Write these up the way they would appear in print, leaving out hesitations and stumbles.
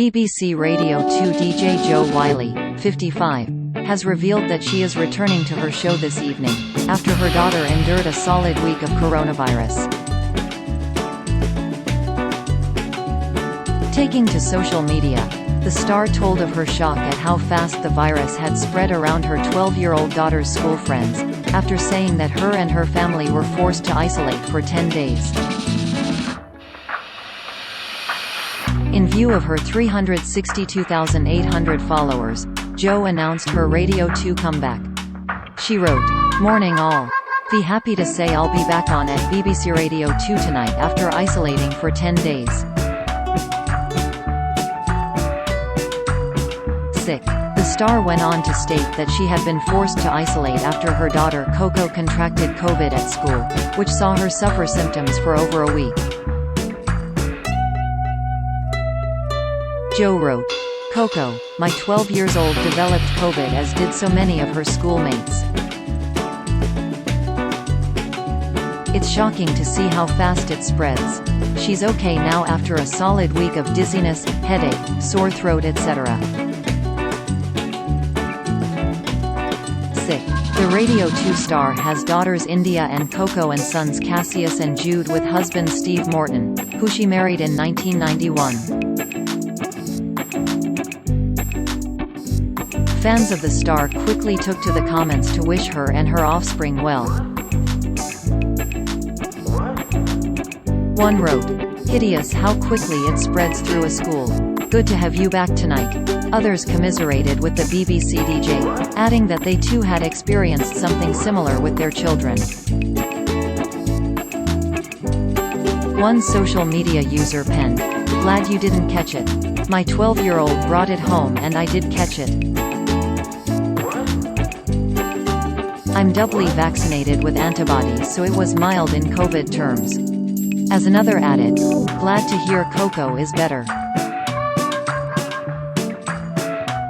BBC Radio 2 DJ Jo Whiley, 55, has revealed that she is returning to her show this evening, after her daughter endured a solid week of coronavirus. Taking to social media, the star told of her shock at how fast the virus had spread around her 12-year-old daughter's school friends, after saying that her and her family were forced to isolate for 10 days. In view of her 362,800 followers, Jo announced her Radio 2 comeback. She wrote, "Morning all. Be happy to say I'll be back on at BBC Radio 2 tonight after isolating for 10 days. Sick." The star went on to state that she had been forced to isolate after her daughter Coco contracted COVID at school, which saw her suffer symptoms for over a week. Jo wrote, "Coco, my 12 years old, developed COVID as did so many of her schoolmates. It's shocking to see how fast it spreads. She's okay now after a solid week of dizziness, headache, sore throat, etc." Sick. The Radio 2 star has daughters India and Coco and sons Cassius and Jude with husband Steve Morton, who she married in 1991. Fans of the star quickly took to the comments to wish her and her offspring well. One wrote, "Hideous how quickly it spreads through a school. Good to have you back tonight." Others commiserated with the BBC DJ, adding that they too had experienced something similar with their children. One social media user penned, "Glad you didn't catch it. My 12-year-old brought it home and I did catch it. I'm doubly vaccinated with antibodies, so it was mild in COVID terms." As another added, "Glad to hear Coco is better.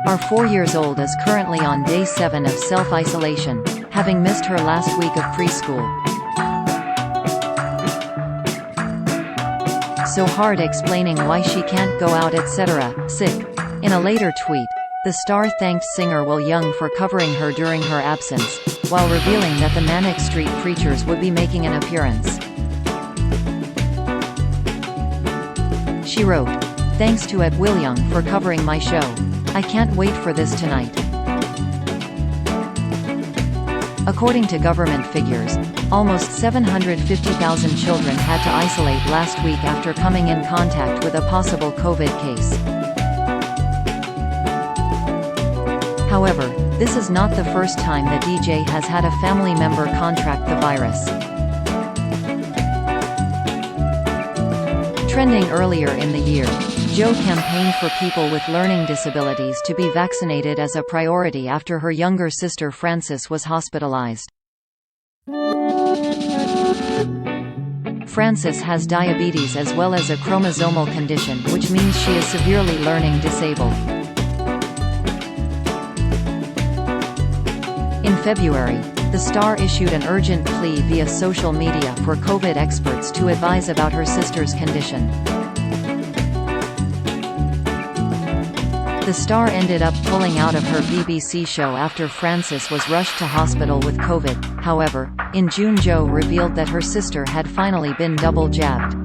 Our 4-year-old is currently on day 7 of self-isolation, having missed her last week of preschool. So hard explaining why she can't go out, etc. Sick." In a later tweet, the star thanked singer Will Young for covering her during her absence, while revealing that the Manic Street Preachers would be making an appearance. She wrote, "Thanks to Will Young for covering my show. I can't wait for this tonight." According to government figures, almost 750,000 children had to isolate last week after coming in contact with a possible COVID case. However, this is not the first time the DJ has had a family member contract the virus. Trending earlier in the year, Jo campaigned for people with learning disabilities to be vaccinated as a priority after her younger sister Frances was hospitalized. Frances has diabetes as well as a chromosomal condition, which means she is severely learning disabled. In February, the star issued an urgent plea via social media for COVID experts to advise about her sister's condition. The star ended up pulling out of her BBC show after Frances was rushed to hospital with COVID. However, in June Jo revealed that her sister had finally been double jabbed.